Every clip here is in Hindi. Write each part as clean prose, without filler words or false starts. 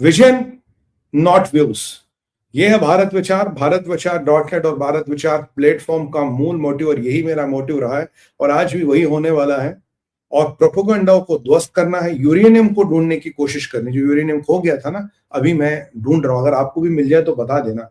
Vision not views. ये है भारत विचार, भारत विचार .net और भारत विचार प्लेटफॉर्म का मूल मोटिव, और यही मेरा मोटिव रहा है और आज भी वही होने वाला है। और प्रोपेगेंडा को ध्वस्त करना है, यूरेनियम को ढूंढने की कोशिश करनी। जो यूरेनियम खो गया था ना, अभी मैं ढूंढ रहा हूं, अगर आपको भी मिल जाए तो बता देना।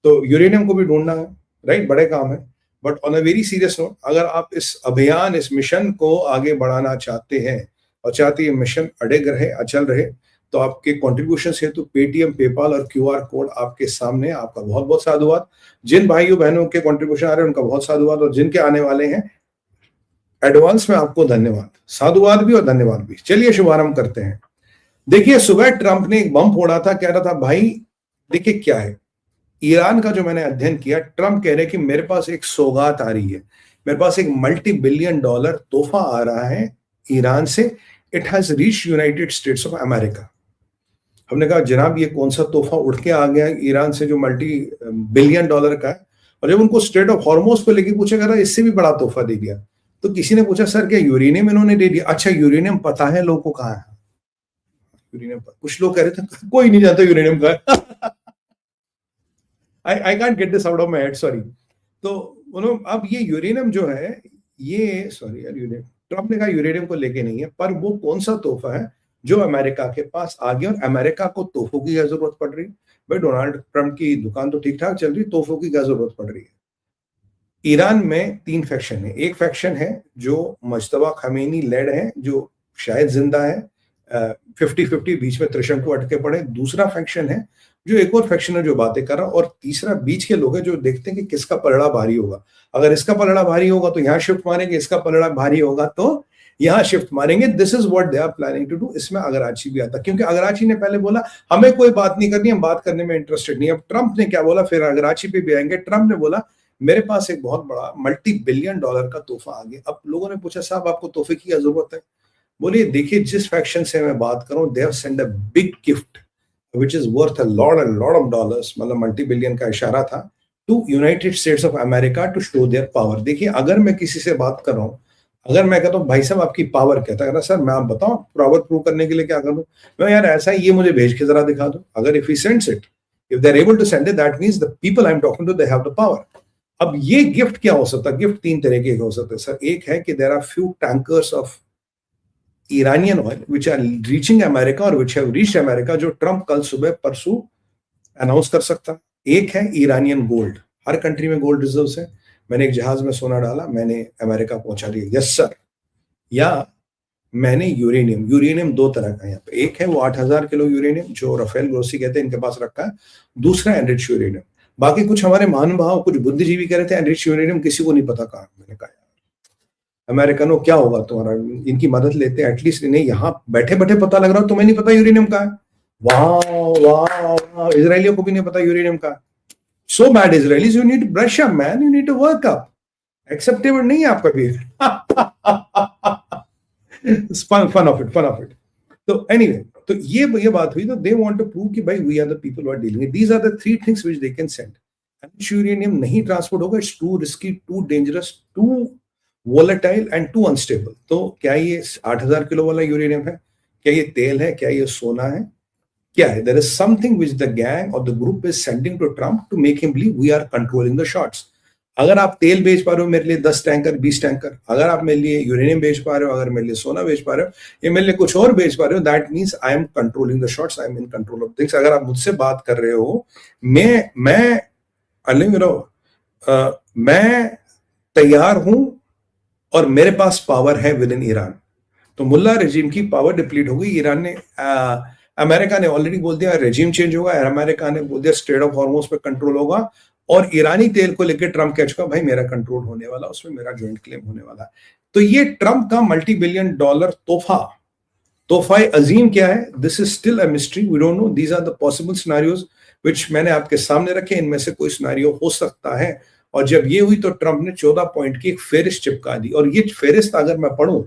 तो यूरेनियम को भी ढूंढना है, राइट, बड़े काम है। But on a very serious note, अगर आप इस अभियान, इस मिशन को आगे बढ़ाना चाहते हैं और चाहते हैं मिशन अडिग रहे, अचल रहे, तो आपके कंट्रीब्यूशन हेतु पेटीएम, पेपाल और क्यूआर कोड आपके सामने। आपका बहुत बहुत साधुवाद। जिन भाइयों बहनों के कंट्रीब्यूशन आ रहे हैं उनका बहुत साधुवाद, और जिनके आने वाले हैं एडवांस में आपको धन्यवाद, साधुवाद भी और धन्यवाद भी। चलिए शुभारंभ करते हैं। देखिए, सुबह ट्रंप ने एक बम फोड़ा था, कह रहा था भाई देखिए क्या है ईरान का। जो मैंने अध्ययन किया, ट्रंप कह रहे कि मेरे पास एक सौगात आ रही है, मेरे पास एक $multi billion तोहफा आ रहा है ईरान से। It has reach United states of America. हमने कहा जनाब ये कौन सा तोहफा उड़ के आ गया ईरान से जो $multi billion का है। और जब उनको स्ट्रेट ऑफ हॉर्मोज को लेके पूछा गया इससे भी बड़ा तोहफा दे दिया, तो किसी ने पूछा सर क्या यूरेनियम इन्होंने दे दिया? अच्छा, यूरेनियम पता है लोगों को कहाँ है? यूरेनियम कुछ लोग कह रहे थे कोई नहीं जानता यूरेनियम का है। I can't get this out of my head, sorry। तो अब ये यूरेनियम जो है, ये सॉरी यार, यूरेनियम, ट्रंप ने कहा यूरेनियम को लेके नहीं है, पर वो कौन सा तोहफा है जो अमेरिका के पास आ गया। और अमेरिका को तोहफों की क्या जरूरत पड़ रही है? भाई डोनाल्ड ट्रंप की दुकान तो ठीक ठाक चल रही, तोहफों की क्या जरूरत पड़ रही है? ईरान में 3 फैक्शन है। एक फैक्शन है जो मुज्तबा खमेनी लेड है, जो शायद जिंदा है, 50-50 बीच में त्रिशंकु अटके पड़े। दूसरा फैक्शन है जो एक और फैक्शन है जो बातें कर रहा, और तीसरा बीच के लोग हैं जो देखते हैं कि किसका पलड़ा भारी होगा। अगर इसका पलड़ा भारी होगा तो यहाँ शिफ्ट मारेंगे, इसका पलड़ा भारी होगा तो यहाँ शिफ्ट मारेंगे। This is what they are planning to do. इसमें अगराची भी आता, क्योंकि अगराची ने पहले बोला हमें कोई बात नहीं करनी, हम बात करने में इंटरेस्टेड नहीं। अब ट्रंप ने क्या बोला, फिर अगराची पे भी आएंगे। ट्रंप ने बोला मेरे पास एक बहुत बड़ा $multi billion का तोहफा आ गया। अब लोगों ने पूछा साहब आपको तोहफे की क्या जरूरत है? बोलिए देखिए, जिस फैक्शन से मैं बात करूं, they have send a big gift which is worth a lot of dollars, मतलब $multi billion का इशारा था, to United States of America to show their power। देखिए, अगर मैं किसी से बात कर रहा हूँ, अगर मैं कहता हूँ भाई साहब आपकी पावर क्या था, सर मैं आप बताओ पावर प्रूव करने के लिए क्या करूँ? मैं यार ऐसा है, ये मुझे भेज के जरा दिखा दो। अगर if he sends it, if they're able to send it, that means the people I'm talking to, they have the power। अब ये गिफ्ट क्या हो सकता है? गिफ्ट 3 तरह के हो सकते हैं सर। एक है कि there are few tankers of Iranian oil which are reaching America or which have reached America, जो ट्रंप कल सुबह परसों अनाउंस कर सकता। एक है ईरानियन गोल्ड, हर कंट्री में गोल्ड रिजर्व्स है। मैंने एक जहाज में सोना डाला, मैंने अमेरिका पहुंचा दिया, यस सर। या मैंने यूरेनियम 2 तरह का यहाँ पे, एक है वो 8,000 किलो यूरेनियम जो राफेल ग्रोसी कहते हैं इनके पास रखा है, दूसरा एनरिच यूरेनियम। बाकी कुछ हमारे महानुभाव, कुछ बुद्धिजीवी कह रहे थे एनरिच यूरेनियम किसी को नहीं पता कहाँ। मैंने कहा अमेरिकनों क्या होगा तुम्हारा, इनकी मदद लेते हैं एटलीस्ट। नहीं, यहाँ बैठे बैठे पता लग रहा, तुम्हें नहीं पता यूरेनियम का है? वाह वाह वाह, इजरायलियों को भी नहीं पता यूरेनियम का। So bad Israelis, you need brush up man, you need to work up. Acceptable नहीं है आपका भी। Fun of it. तो एनीवे, तो ये बात हुई। तो दे वांट टू प्रूव कि भाई we are the people who are dealing it. These are the 3 things which they can send. Uranium नहीं ट्रांसपोर्ट होगा, it's too risky, too dangerous, too volatile and too unstable. तो क्या ये 8,000 किलो वाला यूरेनियम है? क्या ये तेल है? क्या ये सोना है? क्या है? There is something which the gang और the group is sending to Trump to make him believe we are controlling the shots. अगर आप तेल बेच पा रहे हो मेरे लिए 10 टैंकर 20 टैंकर, अगर आप मेरे लिए यूरेनियम बेच पा रहे हो, अगर मेरे लिए सोना बेच पा रहे हो, या मेरे लिए कुछ और बेच पा रहे हो, that means I am controlling the shots, I am in control of things. अगर आप मुझसे बात कर रहे हो, मैं तैयार हूं और मेरे पास पावर है विद इन ईरान। तो मुल्ला रेजिम की पावर डिप्लीट हो गई। ईरान ने अमेरिका ने ऑलरेडी बोल दिया रेजिम चेंज होगा, अमेरिका ने बोल दिया स्ट्रेट ऑफ हॉर्मोज पे कंट्रोल होगा, और ईरानी तेल को लेकर ट्रंप कह चुका भाई मेरा कंट्रोल होने वाला, उसमें मेरा ज्वाइंट क्लेम होने वाला। तो ये ट्रंप का $multi billion तोहफा अजीम क्या है? This is still a mystery, we don't know. These are the possible scenarios which मैंने आपके सामने रखे। इनमें से कोई सिनेरियो हो सकता है। और जब ये हुई तो ट्रंप ने 14 पॉइंट की एक फेरिस्त चिपका दी। और ये फेरिस्त अगर मैं पढ़ूं,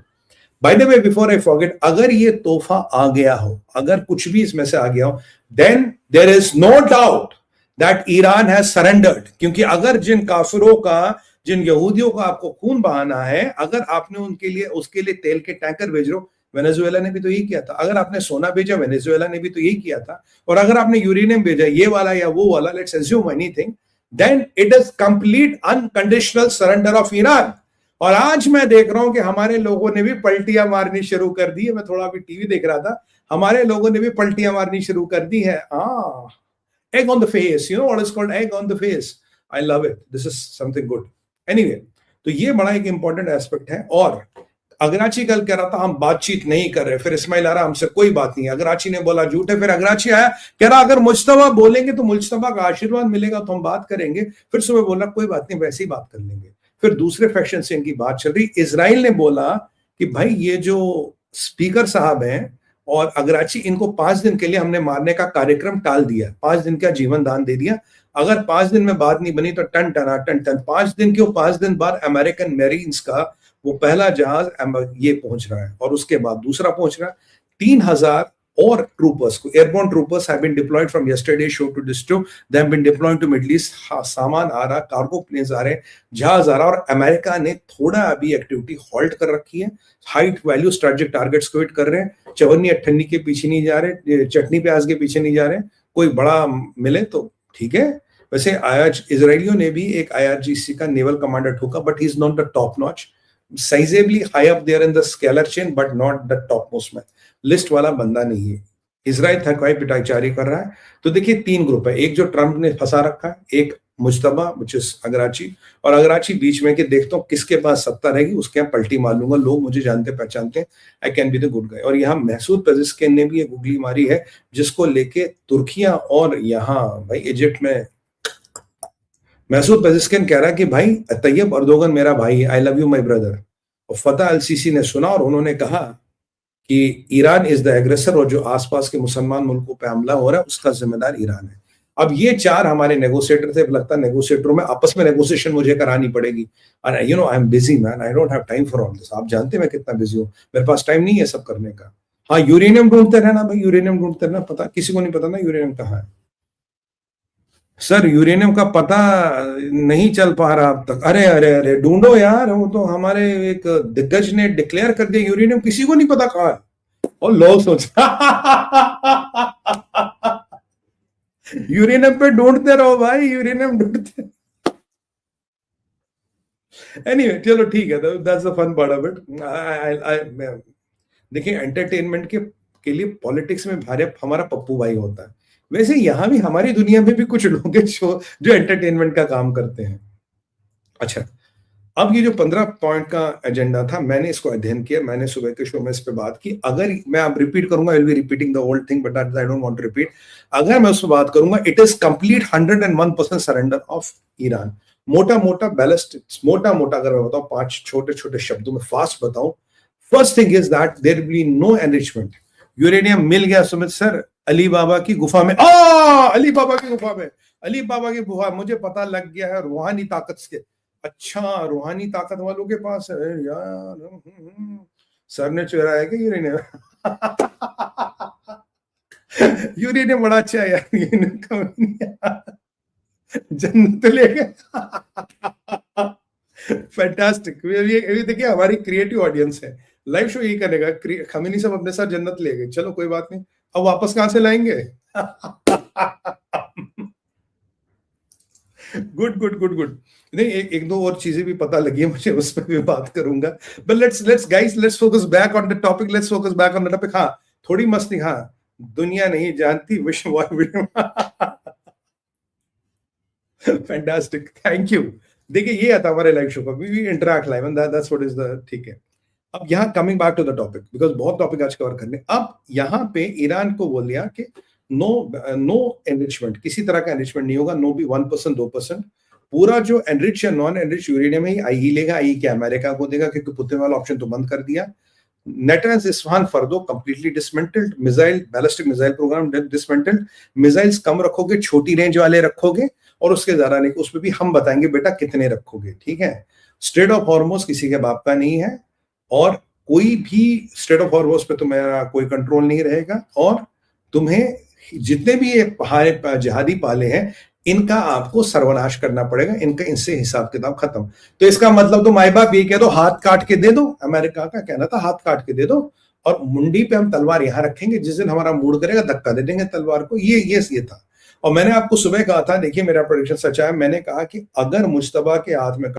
by the way before I forget, अगर ये तोहफा आ गया हो, अगर कुछ भी इसमें से आ गया हो, then there is no doubt that Iran has surrendered. क्योंकि अगर जिन काफिरों का, जिन यहूदियों का आपको खून बहाना है, अगर आपने उनके लिए उसके लिए तेल के टैंकर भेज रहे हो, वेनेजुएला ने भी तो यही किया था। अगर आपने सोना भेजा, वेनेजुएला ने भी तो यही किया था। और अगर आपने यूरेनियम भेजा, ये वाला या वो वाला, let's assume anything, then it is complete unconditional surrender of Iran. और आज मैं देख रहा हूं कि हमारे लोगों ने भी पलटियां मारनी शुरू कर दी है। मैं थोड़ा अभी टीवी देख रहा था, हमारे लोगों ने भी पलटियां मारनी शुरू कर दी है। egg on the face, you know what is called egg on the face. I love it. This is something good. Anyway, तो ये बड़ा एक इंपॉर्टेंट एस्पेक्ट है। और अगराची कल कह रहा था हम बातचीत नहीं कर रहे, फिर इस्माइल आ रहा हमसे कोई बात नहीं। अगराची ने बोला झूठ है, फिर अगराची आया कह रहा अगर मुज्तबा बोलेंगे तो मुज्तबा का आशीर्वाद मिलेगा तो हम बात करेंगे। फिर सुबह बोला कोई बात नहीं, वैसे ही बात कर लेंगे। फिर दूसरे फैक्शन से इनकी बात चल रही। इजराइल ने बोला कि भाई ये जो स्पीकर साहब हैं और अगराची, इनको 5 दिन के लिए हमने मारने का कार्यक्रम टाल दिया, 5 दिन का जीवन दान दे दिया। अगर 5 दिन में बात नहीं बनी तो टन टना टन टन। 5 दिन क्यों? 5 दिन बाद अमेरिकन मेरीन्स का वो पहला जहाज ये पहुंच रहा है और उसके बाद दूसरा पहुंच रहा है। 3000 और ट्रूपर्स को, airborne troopers have been deployed from yesterday show to distro, they have been deployed to Middle East. सामान आ रहा, कार्गो प्लेन्स आ रहे, जहाज आ रहा। और अमेरिका ने थोड़ा अभी एक्टिविटी हॉल्ट कर रखी है, हाइट वैल्यू स्ट्रेटेजिक टारगेट्स को हिट कर रहे हैं, चवन्नी अट्ठन्नी के पीछे नहीं जा रहे, चटनी प्याज के पीछे नहीं जा रहे। कोई बड़ा मिले तो ठीक है। वैसे आज इजरायलियों ने भी एक IRGC का नेवल कमांडर ठोका, but he is not the top notch, sizably high up there in the scalar chain, but not the topmost man. List वाला बंदा नहीं है। इजराइल थकाई पिटाईचारी कर रहा है। तो देखिए 3 ग्रुप है, एक जो ट्रंप ने फंसा रखा है, एक मुज्तबा which is अगराची, और अगराची बीच में कि देखता हूँ किसके पास सत्ता रहेगी उसके यहाँ पलटी मार लूंगा। लोग मुझे जानते पहचानते हैं, I can be the good guy. और यहाँ महसूद पेजिस्किन ने भी एक गुगली मारी है जिसको लेके तुर्किया और यहाँ भाई इजिप्ट में महसूद पेजिस्किन कह रहा है कि भाई तैयब अर्दोगन मेरा भाई, I love you my brother. और फतह अल सीसी ने सुना और उन्होंने कहा कि ईरान इज द एग्रेसर और जो आसपास के मुसलमान मुल्कों पे हमला हो रहा है उसका जिम्मेदार ईरान है। अब ये 4 हमारे नेगोशिएटर थे। लगता है नेगोशिएटरों में आपस में नेगोशिएशन मुझे करानी पड़ेगी। You know I am busy man, I don't have time for all this. आप जानते हैं मैं कितना बिजी हूँ, मेरे पास टाइम नहीं है सब करने का। हाँ, यूरेनियम ढूंढते रहना भाई, यूरेनियम ढूंढते रहना। पता किसी को नहीं पता ना यूरेनियम कहाँ है। सर यूरेनियम का पता नहीं चल पा रहा अब तक। अरे अरे अरे ढूंढो यार, वो तो हमारे एक दिग्गज ने डिक्लेयर कर दिया यूरेनियम किसी को नहीं पता कहाँ है। और लोग सोच यूरेनियम पे ढूंढते रहो भाई, यूरेनियम ढूंढते। एनीवे चलो ठीक है, that's the fun part of it. देखिए एंटरटेनमेंट के लिए पॉलिटिक्स में भारी हमारा पप्पू भाई होता है। वैसे यहां भी हमारी दुनिया में भी कुछ लोग हैं जो एंटरटेनमेंट का काम करते हैं। अच्छा, अब ये जो 15 पॉइंट का एजेंडा था, मैंने इसको अध्ययन किया, मैंने सुबह के शो में इस पे बात की। अगर मैं अब रिपीट करूंगा, I will be repeating the old thing but I don't want to repeat. अगर मैं उस पर बात करूंगा, it is complete 101% surrender of Iran. मोटा मोटा बैलिस्टिक्स, मोटा मोटा अगर मैं बताऊं 5 छोटे छोटे शब्दों में फास्ट बताऊं, first thing is that there will be no enrichment. Uranium मिल गया सुमित सर अली बाबा की गुफा में। अली बाबा की गुफा में, अली बाबा की गुफा, मुझे पता लग गया है रूहानी ताकत के। अच्छा, रूहानी ताकत वालों के पास है यार। सर ने चुराया है कि यूरेनियम? यूरेनियम बड़ा अच्छा है यार, जन्नत ले गए। फैंटास्टिक। ये देखिए हमारी क्रिएटिव ऑडियंस है, लाइव शो यही करेगा। खमीनी सब अपने साथ जन्नत ले गए, चलो कोई बात नहीं, अब वापस कहां से लाएंगे? Good good good good. नहीं, एक दो और चीजें भी पता लगी है मुझे, उस पर भी बात करूंगा। But let's guys, let's focus back on the topic, let's focus back on the topic. हाँ, थोड़ी मस्ती। हाँ, दुनिया नहीं जानती विश्व। Fantastic, thank you. देखिए ये आता हमारे लाइव शो का, we interact live and that's what is the, ठीक है। अब यहाँ coming back to the topic, because बहुत टॉपिक आज कवर करने। अब यहाँ पे ईरान को बोल दिया कि नो एनरिचमेंट, किसी तरह का एनरिचमेंट नहीं होगा। नो भी 1% 2%। पूरा जो एनरिच या नॉन एनरिच यूरेनियम है आई ही लेगा, आई क्या अमेरिका को देगा, क्योंकि पुतिन वाला ऑप्शन तो बंद कर दिया। Natanz Isfahan Fordow completely dismantled. Missile, ballistic missile program dismantled. Missiles कम रखोगे, छोटी रेंज वाले रखोगे, और उसके ज्यादा नहीं। उसमें भी हम बताएंगे बेटा कितने रखोगे, ठीक है। स्ट्रेट ऑफ हॉर्मुज किसी के बाप का नहीं है, और कोई भी स्ट्रेट ऑफ हॉर्मुज पे तुम्हारा कोई कंट्रोल नहीं रहेगा। और तुम्हें जितने भी ये जिहादी पाले हैं, इनका आपको सर्वनाश करना पड़ेगा। इनका इनसे हिसाब किताब खत्म। तो इसका मतलब तो माई बाप ये कह दो, हाथ काट के दे दो। अमेरिका का कहना था हाथ काट के दे दो, और मुंडी पे हम तलवार यहाँ रखेंगे, जिस दिन हमारा मूड करेगा धक्का दे देंगे तलवार को। ये था। और मैंने आपको सुबह कहा था, देखिए मेरा प्रेडिक्शन सच है, मैंने कहा कि अगर मुश्तबा के हाथ में